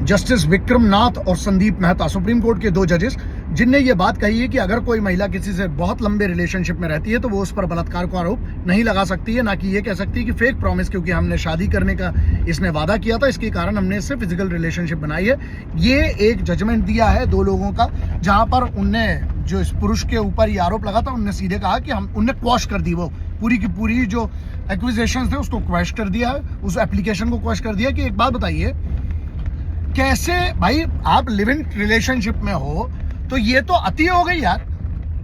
Justice Vikram नाथ और Sandeep Mehta, supreme court के 2 जजेस, जिनने ये बात कही है कि अगर कोई महिला किसी से बहुत लंबे रिलेशनशिप में रहती है तो वो उस पर बलात्कार का आरोप नहीं लगा सकती है, ना कि ये कह सकती है कि फेक प्रॉमिस, क्योंकि हमने शादी करने का इसने वादा किया था, इसके कारण हमने इससे फिजिकल रिलेशनशिप बनाई है। ये एक जजमेंट दिया है 2 लोगों का, जहां पर उनने जो इस पुरुष के ऊपर ये आरोप लगा था, उनने सीधे कहा कि उनने क्वॉश कर दी, वो पूरी की पूरी जो एक्विजिशन थे उसको क्वैश कर दिया, उस एप्लीकेशन को क्वैश कर दिया। कि एक बात बताइए, कैसे भाई आप लिव इन रिलेशनशिप में हो तो ये तो अति हो गई यार।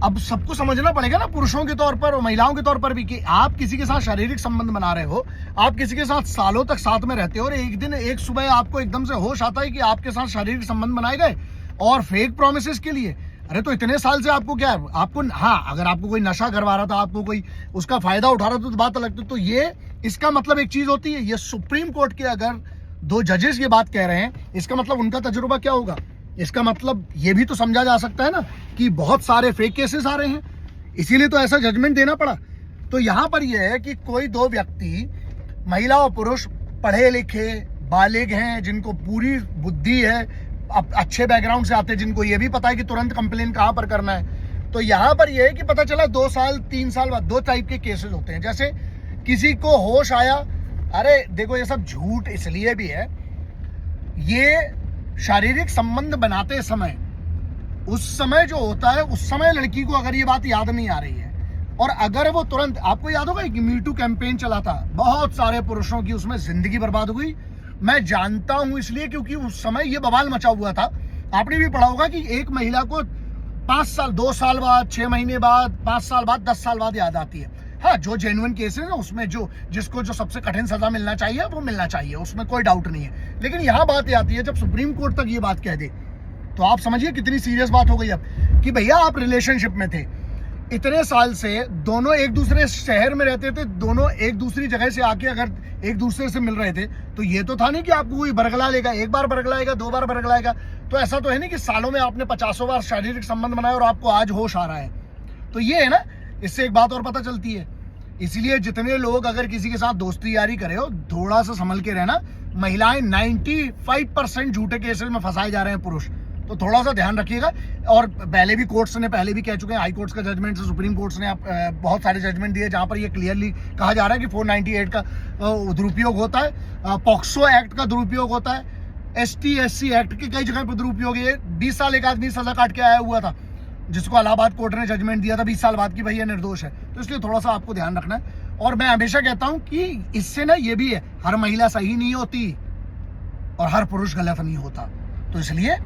अब सबको समझना पड़ेगा ना, पुरुषों के तौर पर और महिलाओं के तौर पर भी, कि आप किसी के साथ शारीरिक संबंध बना रहे हो, आप किसी के साथ सालों तक साथ में रहते हो और एक दिन एक सुबह आपको एकदम से होश आता है कि आपके साथ शारीरिक संबंध बनाए गए और फेक प्रोमिस के लिए। अरे तो इतने साल से आपको क्या है, आपको हाँ अगर आपको कोई नशा करवा रहा था, आपको कोई उसका फायदा उठा रहा था तो बात अलग थी। तो ये इसका मतलब एक चीज होती है, ये सुप्रीम कोर्ट के अगर 2 जजेस ये बात कह रहे हैं, इसका मतलब उनका तजुर्बा क्या होगा। इसका मतलब ये भी तो समझा जा सकता है ना कि बहुत सारे फेक केसेस आ रहे हैं, इसीलिए तो ऐसा जजमेंट देना पड़ा। तो यहां पर यह है कि कोई 2 व्यक्ति, महिला और पुरुष, पढ़े लिखे बालिग हैं, जिनको पूरी बुद्धि है, अच्छे बैकग्राउंड से आते हैं, जिनको ये भी पता है कि तुरंत कंप्लेन कहां पर करना है। तो यहां पर यह है कि पता चला 2 साल 3 साल बाद 2 टाइप के केसेस होते हैं। जैसे किसी को होश आया, अरे देखो ये सब झूठ इसलिए भी है, ये शारीरिक संबंध बनाते समय, उस समय जो होता है, उस समय लड़की को अगर ये बात याद नहीं आ रही है और अगर वो तुरंत, आपको याद होगा कि मीटू कैंपेन चला था, बहुत सारे पुरुषों की उसमें जिंदगी बर्बाद हुई। मैं जानता हूं इसलिए क्योंकि उस समय ये बवाल मचा हुआ था। आपने भी पढ़ा होगा कि एक महिला को 5 साल, 2 साल बाद, 6 महीने बाद, 5 साल बाद, 10 साल बाद याद आती है। हाँ, जो जेन्युइन केसेस है उसमें जिसको जो सबसे कठिन सजा मिलना चाहिए वो मिलना चाहिए, उसमें कोई डाउट नहीं है। लेकिन यहाँ बात ये आती है, जब सुप्रीम कोर्ट तक ये बात कह दे तो आप समझिए कितनी सीरियस बात हो गई अब, कि भैया आप रिलेशनशिप में थे इतने साल से, दोनों एक दूसरे शहर में रहते थे, दोनों एक दूसरी जगह से आके अगर एक दूसरे से मिल रहे थे, तो ये तो था नहीं कि आपको कोई बरगला लेगा, 1 बार बरगलाएगा, 2 बार बरगलाएगा। तो ऐसा तो है नहीं कि सालों में आपने 50 बार शारीरिक संबंध बनाया और आपको आज होश आ रहा है। तो ये है ना, इससे एक बात और पता चलती है। इसलिए जितने लोग अगर किसी के साथ दोस्ती यारी करे हो, थोड़ा सा संभल के रहना। महिलाएं 95% झूठे केसेस में फंसाए जा रहे हैं पुरुष, तो थोड़ा सा ध्यान रखिएगा। और पहले भी कोर्ट्स ने पहले भी कह चुके हैं, हाई कोर्ट्स का जजमेंट से सुप्रीम कोर्ट्स ने बहुत सारे जजमेंट दिए जहां पर ये क्लियरली कहा जा रहा है कि 498 का दुरुपयोग होता है, पॉक्सो एक्ट का दुरुपयोग होता है, ST SC एक्ट के कई जगह पर दुरुपयोग है। 20 साल एक आदमी सजा काट के आया हुआ था, जिसको इलाहाबाद कोर्ट ने जजमेंट दिया था 20 साल बाद कि भाई ये निर्दोष है। तो इसलिए थोड़ा सा आपको ध्यान रखना है। और मैं हमेशा कहता हूं कि इससे ना ये भी है, हर महिला सही नहीं होती और हर पुरुष गलत नहीं होता। तो इसलिए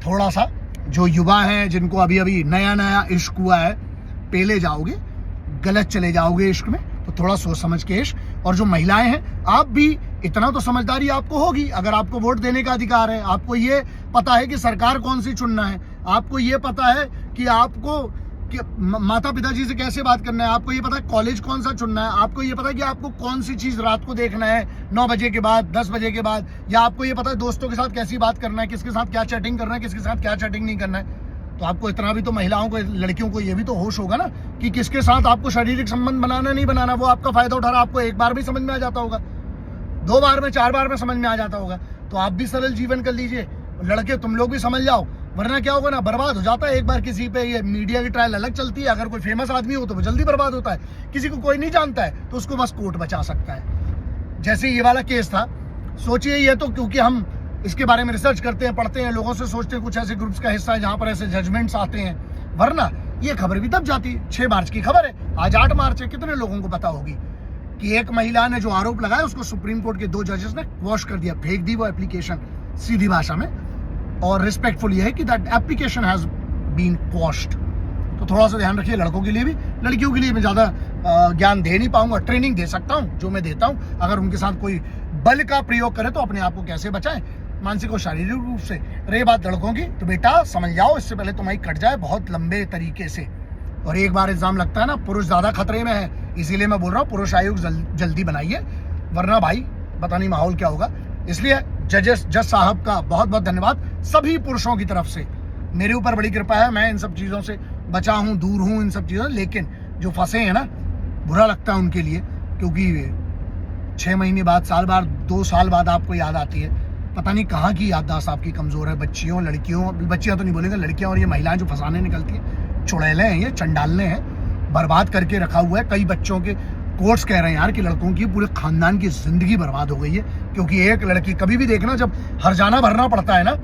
थोड़ा सा जो युवा हैं, जिनको अभी अभी नया नया इश्क हुआ है, पेले जाओगे, गलत चले जाओगे इश्क में, तो थोड़ा सोच समझ के इश्क। और जो महिलाएं हैं, आप भी इतना तो समझदारी आपको होगी, अगर आपको वोट देने का अधिकार है, आपको ये पता है कि सरकार कौन सी चुनना है, आपको ये पता है कि आपको माता पिताजी से कैसे बात करना है, आपको ये पता है कॉलेज कौन सा चुनना है, आपको ये पता है कि आपको कौन सी चीज रात को देखना है 9 बजे के बाद, 10 बजे के बाद, या आपको ये पता है दोस्तों के साथ कैसी बात करना है, किसके साथ क्या चैटिंग करना है, किसके साथ क्या चैटिंग नहीं करना है। तो आपको इतना भी तो महिलाओं को, लड़कियों को ये भी तो होश होगा ना कि किसके साथ आपको शारीरिक संबंध बनाना नहीं बनाना। वो आपका फायदा उठा रहा, आपको 1 बार भी समझ में आ जाता होगा, 2 बार में, 4 बार में समझ में आ जाता होगा। तो आप भी सरल जीवन कर लीजिए, लड़के तुम लोग भी समझ जाओ, वरना क्या होगा ना, बर्बाद हो जाता है एक बार किसी पे। ये मीडिया की ट्रायल अलग चलती है, अगर कोई फेमस आदमी हो तो वो जल्दी बर्बाद होता है, किसी को कोई नहीं जानता है तो उसको बस कोर्ट बचा सकता है। जैसे ये वाला केस था, सोचिए, ये तो क्योंकि हम इसके बारे में रिसर्च करते हैं, पढ़ते हैं, लोगों से सोचते हैं, कुछ ऐसे ग्रुप्स का हिस्सा है जहां पर ऐसे जजमेंट्स आते हैं, वरना ये खबर भी तब जाती। 6 मार्च की खबर है, आज 8 मार्च है, कितने लोगों को पता होगी कि एक महिला ने जो आरोप लगाया उसको सुप्रीम कोर्ट के 2 जजेस ने वॉश कर दिया, फेंक दी वो एप्लीकेशन सीधी भाषा में। और रिस्पेक्टफुल ये है कि दैट एप्लीकेशन हैज बीन क्वॉश्ड। तो थोड़ा सा ध्यान रखिए, लड़कों के लिए भी। लड़कियों के लिए मैं ज्यादा ज्ञान दे नहीं पाऊंगा, ट्रेनिंग दे सकता हूं जो मैं देता हूं। अगर उनके साथ कोई बल का प्रयोग करे तो अपने आप को कैसे बचाएं, मानसिक और शारीरिक रूप से। रही बात लड़कों की, तो बेटा समझ जाओ, इससे पहले तुम्हारी कट जाए बहुत लंबे तरीके से। और एक बार एग्जाम लगता है ना, पुरुष ज्यादा खतरे में है, इसीलिए मैं बोल रहा हूँ पुरुष आयोग जल्दी बनाइए, वरना भाई पता नहीं माहौल क्या होगा। इसलिए जज साहब का बहुत बहुत धन्यवाद सभी पुरुषों की तरफ से। मेरे ऊपर बड़ी कृपा है, मैं इन सब चीजों से बचा हूं, दूर हूं इन सब चीजों से। लेकिन जो फंसे हैं ना, बुरा लगता है उनके लिए, क्योंकि 6 महीने बाद, साल बाद, 2 साल बाद आपको याद आती है। पता नहीं कहाँ की याददाश्त आपकी कमजोर है। बच्चियों, लड़कियों, बच्चियां तो नहीं बोलेंगे, लड़कियां और ये महिलाएं जो फंसाने निकलती हैं, चुड़ैले हैं, ये चंडालने हैं, बर्बाद करके रखा हुआ है। कई बच्चों के कोर्ट्स कह रहे हैं यार कि लड़कों की पूरे खानदान की जिंदगी बर्बाद हो गई है, क्योंकि एक लड़की कभी भी देखना, जब हरजाना भरना पड़ता है ना,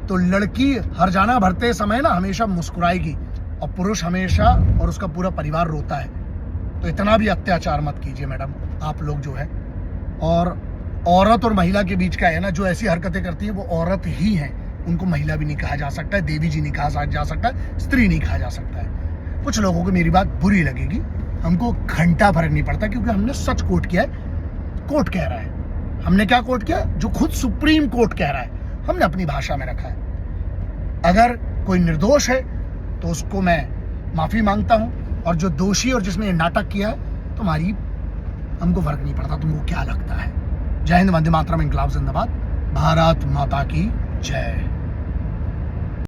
तो लड़की हरजाना भरते समय ना हमेशा मुस्कुराएगी और पुरुष हमेशा और उसका पूरा परिवार रोता है। तो इतना भी अत्याचार मत कीजिए मैडम, आप लोग जो है। और औरत और महिला के बीच का है ना, जो ऐसी हरकतें करती है वो औरत ही है, उनको महिला भी नहीं कहा जा सकता है, देवी जी नहीं कहा जा सकता है, स्त्री नहीं कहा जा सकता है। कुछ लोगों को मेरी बात बुरी लगेगी, हमको घंटा फर्क नहीं पड़ता, क्योंकि हमने सच कोट किया है। कोर्ट कह रहा है, हमने क्या कोट किया? जो खुद सुप्रीम कोर्ट कह रहा है, हमने अपनी भाषा में रखा है। अगर कोई निर्दोष है तो उसको मैं माफी मांगता हूं, और जो दोषी और जिसने ये नाटक किया है, तुम्हारी हमको फर्क नहीं पड़ता तुमको क्या लगता है। जय हिंद, वंदे मातरम, इंकलाब जिंदाबाद, भारत माता की जय।